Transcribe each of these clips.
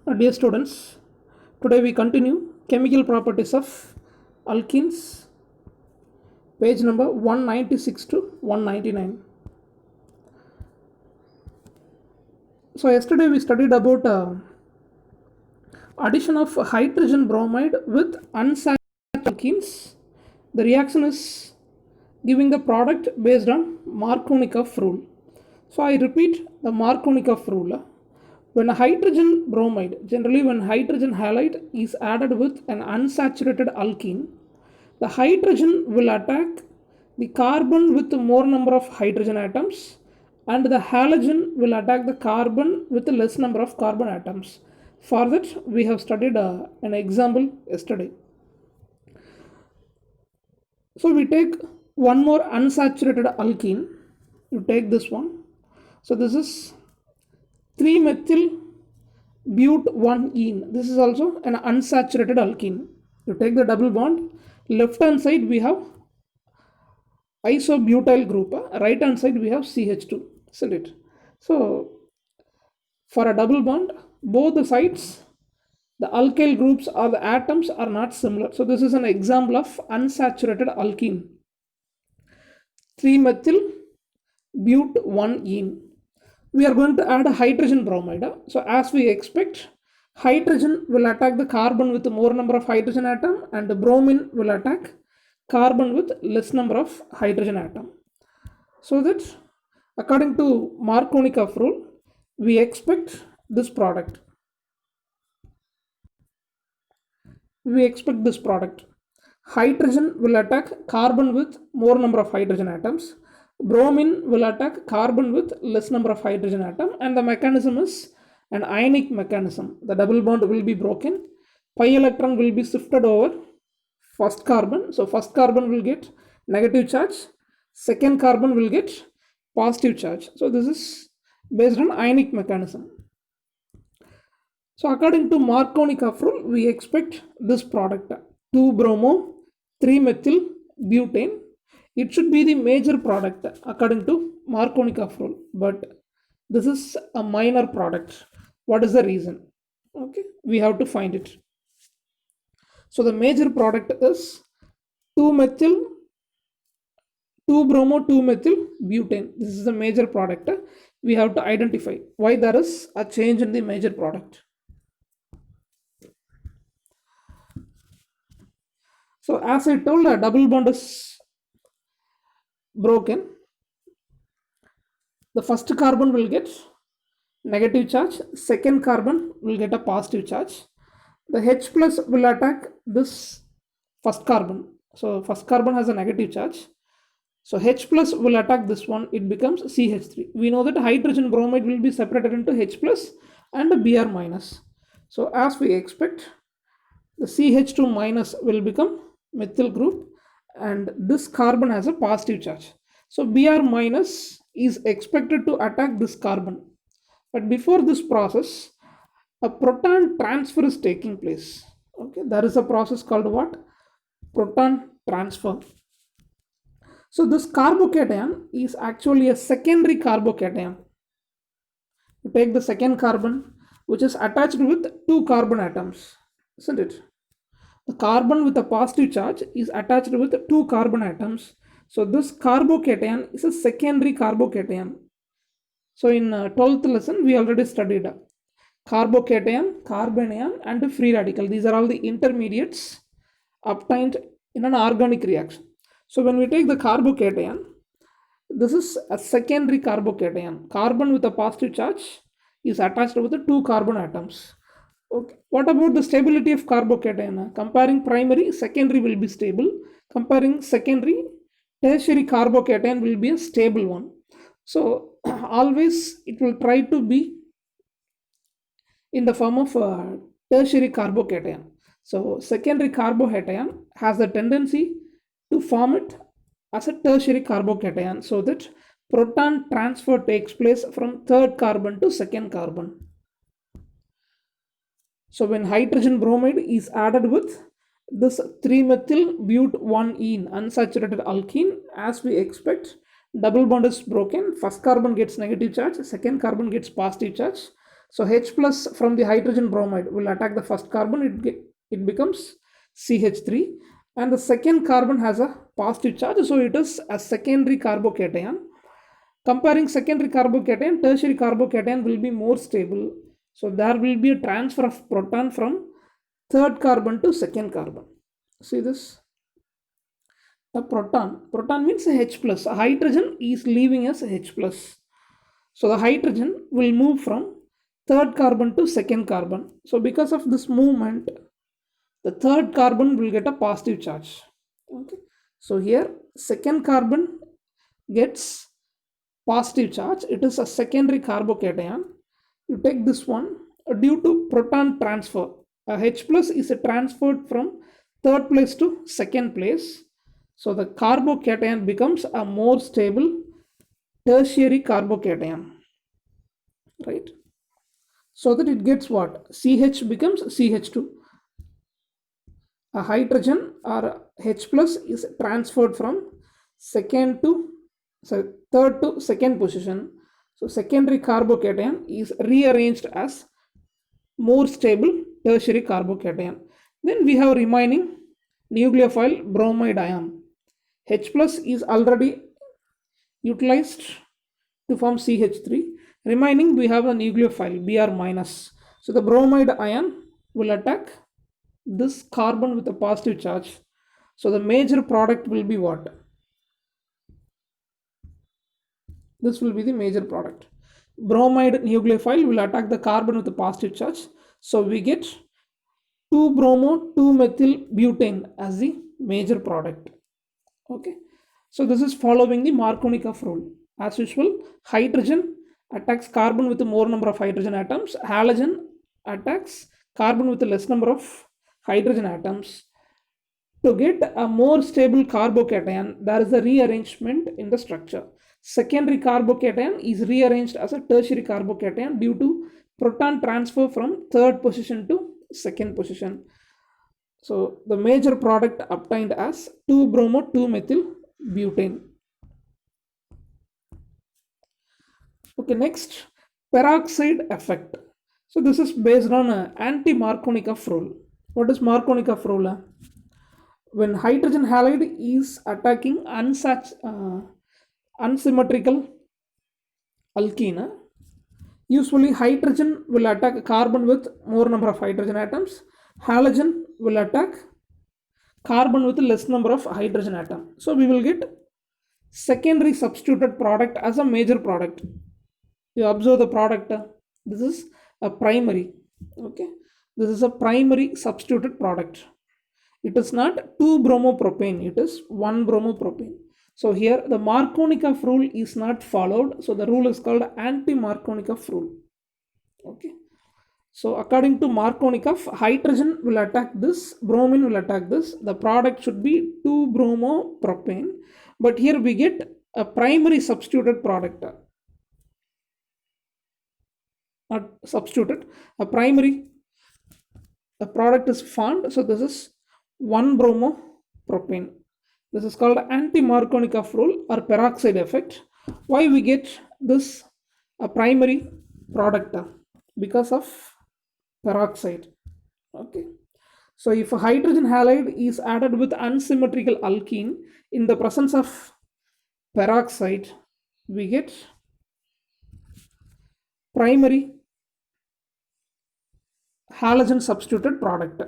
Dear students, today we continue chemical properties of alkenes, page number 196 to 199. So yesterday we studied about addition of hydrogen bromide with unsaturated alkenes. The reaction is giving the product based on Markovnikov rule. So I repeat the Markovnikov rule. When hydrogen bromide, generally when hydrogen halide is added with an unsaturated alkene, the hydrogen will attack the carbon with more number of hydrogen atoms and the halogen will attack the carbon with a less number of carbon atoms. For that, we have studied an example yesterday. So we take one more unsaturated alkene. You take this one. So this is 3-methyl but 1-ene. This is also an unsaturated alkene. You take the double bond. Left hand side we have isobutyl group. Right hand side we have CH2. Isn't it? So for a double bond, both the sides, the alkyl groups or the atoms are not similar. So this is an example of unsaturated alkene. 3-methyl but 1-ene. We are going to add a hydrogen bromide. So as we expect, hydrogen will attack the carbon with more number of hydrogen atom and the bromine will attack carbon with less number of hydrogen atom. So that according to Markovnikov rule, we expect this product. Hydrogen will attack carbon with more number of hydrogen atoms. Bromine will attack carbon with less number of hydrogen atom, and the mechanism is an ionic mechanism. The double bond will be broken. Pi electron will be shifted over first carbon. So first carbon will get negative charge. Second carbon will get positive charge. So this is based on ionic mechanism. So according to Markovnikov rule, we expect this product 2-bromo 3-methyl butane. It should be the major product according to Markovnikov rule, but this is a minor product. What is the reason? Okay, we have to find it. So the major product is 2-methyl 2-bromo 2-methyl butane. This is the major product. We have to identify why there is a change in the major product. So as I told, a double bond is broken. The first carbon will get negative charge, second carbon will get a positive charge. The H plus will attack this first carbon. So first carbon has a negative charge. So H plus will attack this one, it becomes CH3. We know that hydrogen bromide will be separated into H plus and Br minus. So as we expect, the CH2 minus will become methyl group and this carbon has a positive charge. So Br minus is expected to attack this carbon. But before this process, a proton transfer is taking place. Okay, there is a process called what? Proton transfer. So this carbocation is actually a secondary carbocation. You take the second carbon which is attached with 2 carbon atoms, isn't it? The carbon with a positive charge is attached with 2 carbon atoms. So this carbocation is a secondary carbocation. So in 12th lesson we already studied carbocation, carbanion and free radical. These are all the intermediates obtained in an organic reaction. So when we take the carbocation, this is a secondary carbocation. Carbon with a positive charge is attached with the 2 carbon atoms. Okay. What about the stability of carbocation? Comparing primary, secondary will be stable. Comparing secondary, tertiary carbocation will be a stable one. So always it will try to be in the form of tertiary carbocation. So secondary carbocation has a tendency to form it as a tertiary carbocation so that proton transfer takes place from third carbon to second carbon. So when hydrogen bromide is added with this 3-methyl but 1-ene unsaturated alkene, as we expect, double bond is broken. First carbon gets negative charge, second carbon gets positive charge. So H plus from the hydrogen bromide will attack the first carbon, it becomes CH3, and the second carbon has a positive charge, so it is a secondary carbocation. Comparing secondary carbocation, tertiary carbocation will be more stable. So there will be a transfer of proton from third carbon to second carbon. See this? A proton means a H plus. A hydrogen is leaving as H plus. So the hydrogen will move from third carbon to second carbon. So because of this movement, the third carbon will get a positive charge. Okay. So here second carbon gets positive charge. It is a secondary carbocation. You take this one due to proton transfer. A H plus is transferred from third place to second place. So the carbocation becomes a more stable tertiary carbocation, right? So that it gets what? CH becomes CH2. A hydrogen or H plus is transferred from third to second position. So secondary carbocation is rearranged as more stable tertiary carbocation. Then we have remaining nucleophile bromide ion. H plus is already utilized to form CH3. Remaining we have a nucleophile Br minus. So the bromide ion will attack this carbon with a positive charge. So the major product will be what? This will be the major product. Bromide nucleophile will attack the carbon with a positive charge. So we get 2-bromo-2-methyl butane as the major product. Okay. So this is following the Markovnikov rule. As usual, hydrogen attacks carbon with a more number of hydrogen atoms. Halogen attacks carbon with a less number of hydrogen atoms. To get a more stable carbocation, there is a rearrangement in the structure. Secondary carbocation is rearranged as a tertiary carbocation due to proton transfer from third position to second position. So the major product obtained as 2-bromo-2-methyl butane. Okay, next, peroxide effect. So this is based on anti-Markovnikov rule. What is Markovnikov rule? When hydrogen halide is attacking unsymmetrical alkene, usually hydrogen will attack carbon with more number of hydrogen atoms. Halogen will attack carbon with less number of hydrogen atom. So we will get secondary substituted product as a major product. You observe the product. This is a primary. Okay, this is a primary substituted product. It is not 2-bromopropane, it is 1-bromopropane. So here the Markovnikov rule is not followed. So the rule is called anti-Markovnikov rule. Okay. So according to Markovnikov, hydrogen will attack this, bromine will attack this. The product should be 2-bromopropane. But here we get a primary substituted product. Not substituted, a product is formed. So this is 1-bromopropane. This is called anti-Markovnikov rule or peroxide effect. Why we get this a primary product? Because of peroxide. Okay. So if a hydrogen halide is added with unsymmetrical alkene in the presence of peroxide, we get primary halogen substituted product.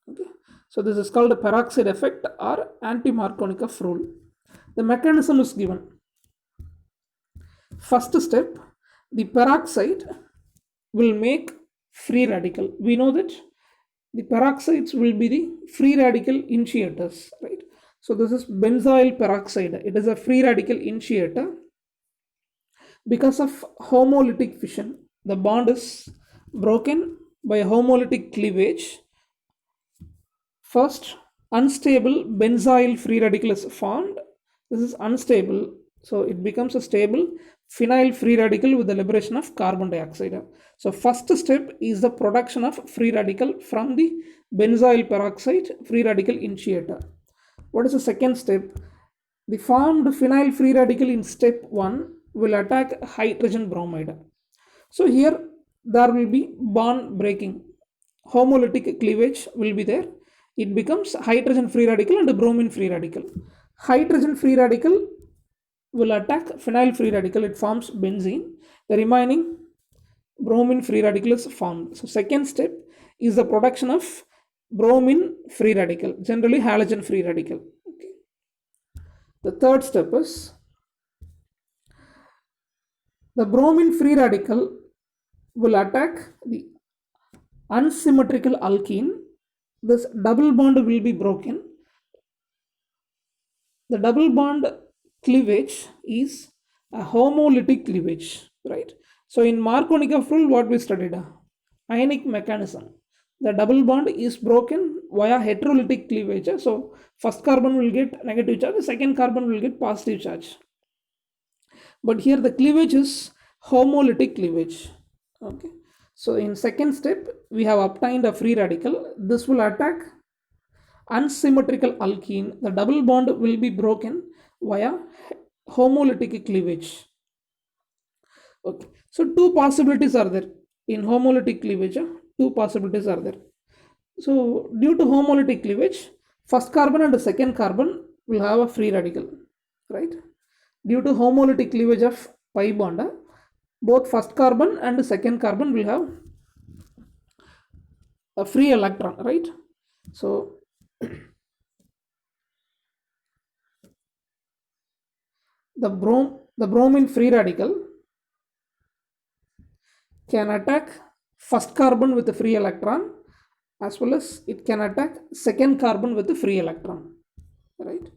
Okay. So this is called a peroxide effect or anti-Markovnikov rule. The mechanism is given. First step, the peroxide will make free radical. We know that the peroxides will be the free radical initiators, right? So this is benzoyl peroxide. It is a free radical initiator. Because of homolytic fission, the bond is broken by homolytic cleavage. First, unstable benzyl free radical is formed. This is unstable, so it becomes a stable phenyl free radical with the liberation of carbon dioxide. So first step is the production of free radical from the benzyl peroxide free radical initiator. What is the second step? The formed phenyl free radical in step 1 will attack hydrogen bromide. So here there will be bond breaking. Homolytic cleavage will be there. It becomes hydrogen free radical and bromine free radical. Hydrogen free radical will attack phenyl free radical, it forms benzene. The remaining bromine free radical is formed. So, second step is the production of bromine free radical, generally halogen free radical. Okay. The third step is the bromine free radical will attack the unsymmetrical alkene. This double bond will be broken. The double bond cleavage is a homolytic cleavage, right? So in Markovnikov rule, what we studied? Ionic mechanism. The double bond is broken via heterolytic cleavage. So first carbon will get negative charge, the second carbon will get positive charge. But here the cleavage is homolytic cleavage. Okay. So in second step, we have obtained a free radical. This will attack unsymmetrical alkene. The double bond will be broken via homolytic cleavage. Okay. So two possibilities are there in homolytic cleavage. Two possibilities are there. So due to homolytic cleavage, first carbon and the second carbon will have a free radical, right? Due to homolytic cleavage of pi bond, both first carbon and second carbon will have a free electron, right? So the bromine free radical can attack first carbon with a free electron, as well as it can attack second carbon with a free electron, right?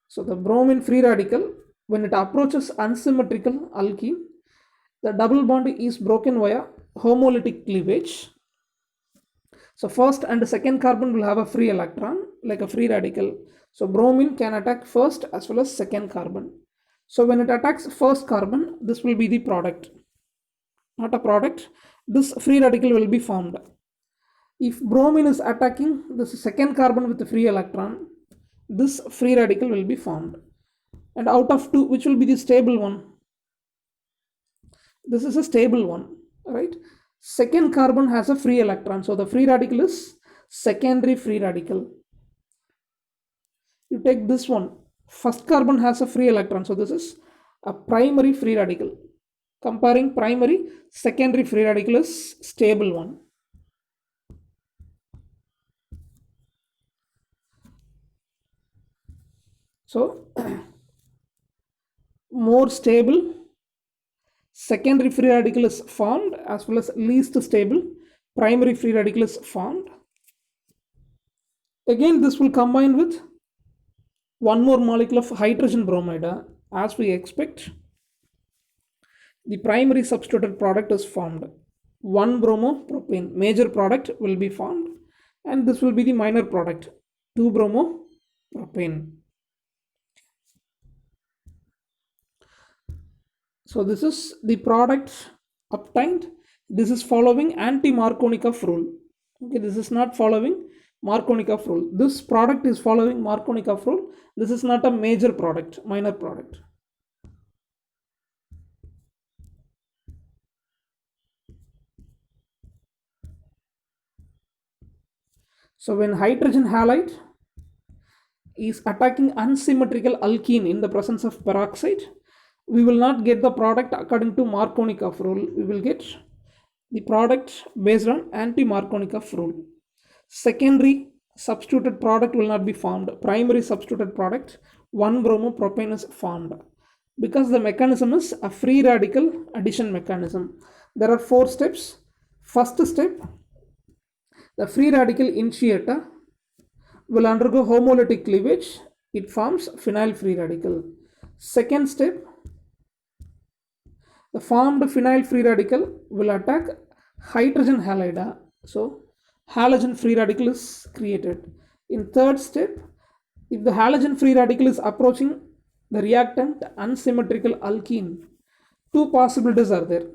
So the bromine free radical, when it approaches unsymmetrical alkene, the double bond is broken via homolytic cleavage. So first and second carbon will have a free electron, like a free radical. So bromine can attack first as well as second carbon. So when it attacks first carbon, this will be the product, not a product. This free radical will be formed. If bromine is attacking this second carbon with a free electron, this free radical will be formed. And out of two, which will be the stable one? This is a stable one, right? Second carbon has a free electron, so the free radical is secondary free radical. You take this one, first carbon has a free electron, so this is a primary free radical. Comparing primary, secondary free radical is stable one. So more stable secondary free radical is formed, as well as least stable primary free radical is formed. Again, this will combine with one more molecule of hydrogen bromide. As we expect, the primary substituted product is formed. 1-bromopropane, major product will be formed, and this will be the minor product, 2-bromopropane. So this is the product obtained. This is following anti-Markovnikov rule. Okay, this is not following Markovnikov rule. This product is following Markovnikov rule. This is not a major product, minor product. So when hydrogen halide is attacking unsymmetrical alkene in the presence of peroxide, we will not get the product according to Markovnikov rule. We will get the product based on anti-Markovnikov rule. Secondary substituted product will not be formed. Primary substituted product, 1-bromopropane is formed. Because the mechanism is a free radical addition mechanism. There are 4 steps. First step, the free radical initiator will undergo homolytic cleavage. It forms phenyl free radical. Second step, the formed phenyl free radical will attack hydrogen halide. So halogen free radical is created. In third step, if the halogen free radical is approaching the reactant unsymmetrical alkene, 2 possibilities are there.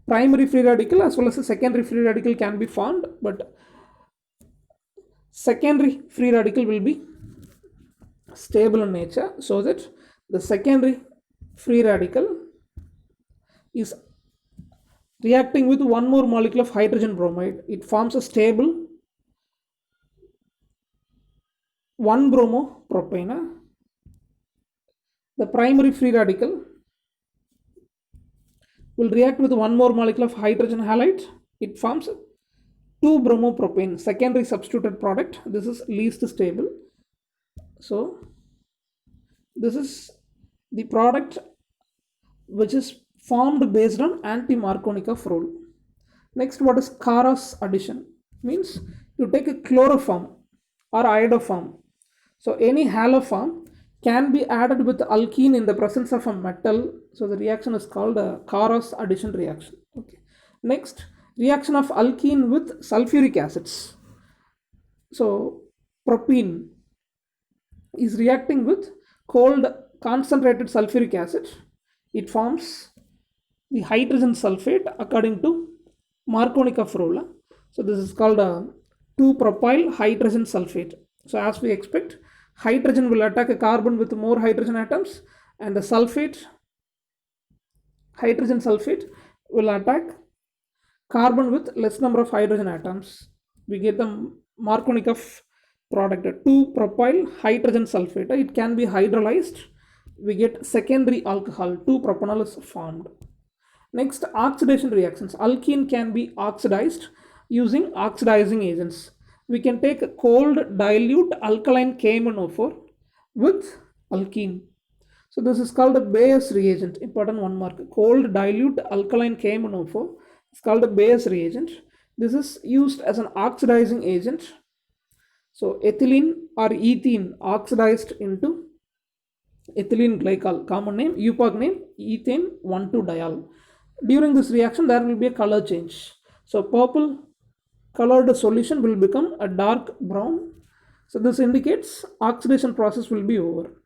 Primary free radical as well as a secondary free radical can be formed, but secondary free radical will be stable in nature, so that the secondary free radical is reacting with one more molecule of hydrogen bromide, it forms a stable 1-bromopropane. The primary free radical will react with one more molecule of hydrogen halide. It forms 2-bromopropane, secondary substituted product. This is least stable. So this is the product which is formed based on anti-Markovnikov rule. Next, what is Karas addition? Means you take a chloroform or iodoform. So any haloform can be added with alkene in the presence of a metal. So the reaction is called a Karas addition reaction. Okay. Next, reaction of alkene with sulfuric acids. So propene is reacting with cold concentrated sulfuric acid. It forms the hydrogen sulfate according to Markovnikov rule. So this is called a 2-propyl hydrogen sulfate. So as we expect, hydrogen will attack a carbon with more hydrogen atoms, and the hydrogen sulfate will attack carbon with less number of hydrogen atoms. We get the Markovnikov product, a 2-propyl hydrogen sulfate. It can be hydrolyzed. We get secondary alcohol, 2-propanol is formed. Next, oxidation reactions. Alkene can be oxidized using oxidizing agents. We can take a cold dilute alkaline KMnO4 with alkene. So this is called a Bayes reagent. Important 1 mark. Cold dilute alkaline KMnO4 is called a Bayes reagent. This is used as an oxidizing agent. So ethylene or ethene oxidized into ethylene glycol, common name, EPOC name, ethane 1,2-diol. During this reaction, there will be a color change. So purple colored solution will become a dark brown. So this indicates oxidation process will be over.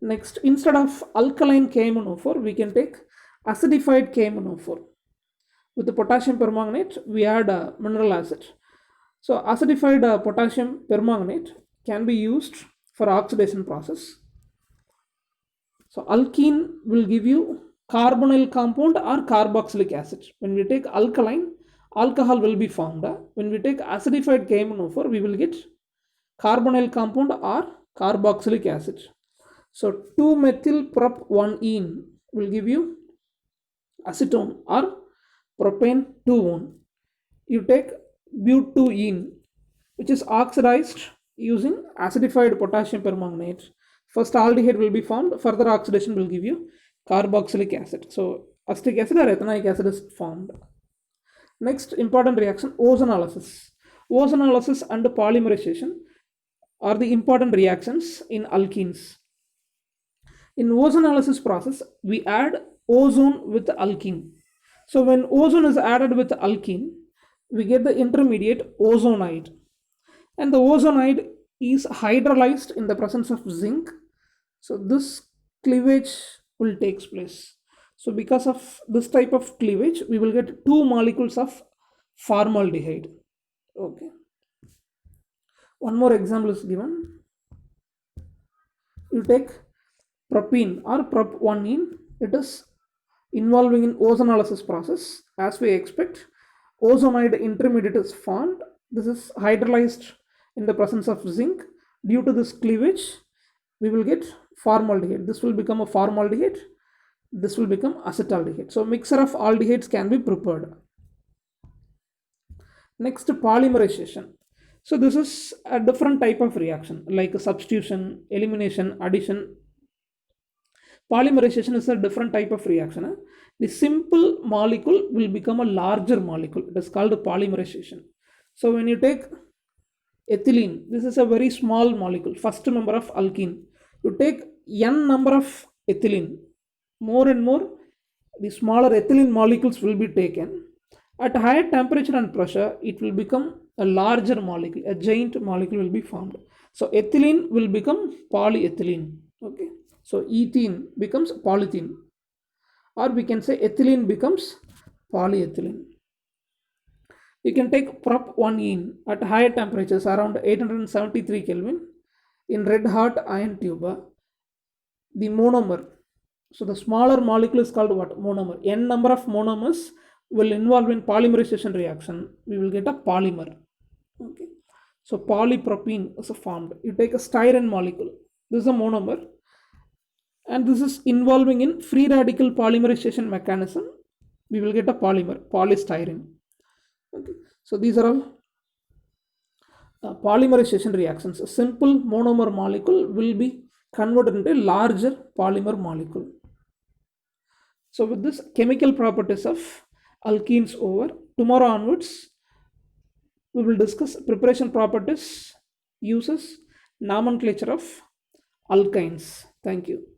Next, instead of alkaline KMnO4, we can take acidified KMnO4. With the potassium permanganate, we add a mineral acid. So acidified potassium permanganate can be used for oxidation process. So alkene will give you carbonyl compound or carboxylic acid. When we take alkaline, alcohol will be formed. When we take acidified KMnO4, we will get carbonyl compound or carboxylic acid. So 2-methyl-prop-1-ene will give you acetone or propane 2-one. You take but2-ene, which is oxidized using acidified potassium permanganate. First aldehyde will be formed, further oxidation will give you carboxylic acid. So acetic acid or ethanoic acid is formed. Next important reaction, ozonolysis. Ozonolysis and polymerization are the important reactions in alkenes. In ozonolysis process, we add ozone with alkene. So when ozone is added with alkene, we get the intermediate ozonide. And the ozonide is hydrolyzed in the presence of zinc. So this cleavage will take place. So because of this type of cleavage, we will get 2 molecules of formaldehyde. Okay. One more example is given. You take propene or prop-1-ene. It is involving in ozonolysis process. As we expect, ozonide intermediate is formed. This is hydrolyzed in the presence of zinc. Due to this cleavage, we will get formaldehyde. This will become a formaldehyde. This will become acetaldehyde. So mixture of aldehydes can be prepared. Next, polymerization. So this is a different type of reaction like substitution, elimination, addition. Polymerization is a different type of reaction. The simple molecule will become a larger molecule. It is called polymerization. So when you take ethylene, this is a very small molecule, first member of alkene. You take n number of ethylene, more and more the smaller ethylene molecules will be taken. At higher temperature and pressure, it will become a larger molecule, a giant molecule will be formed. So ethylene will become polyethylene. Okay. So ethene becomes polyethylene, or we can say ethylene becomes polyethylene. You can take prop-1-ene at higher temperatures around 873 Kelvin in red hot iron tube. The monomer So the smaller molecule is called what? Monomer. N number of monomers will involve in polymerization reaction. We will get a polymer. Okay. So polypropene is formed. You take a styrene molecule. This is a monomer, and this is involving in free radical polymerization mechanism. We will get a polymer, polystyrene. Okay. So these are all polymerization reactions. A simple monomer molecule will be converted into a larger polymer molecule. So with this chemical properties of alkenes over, tomorrow onwards we will discuss preparation properties, uses, nomenclature of alkynes. Thank you.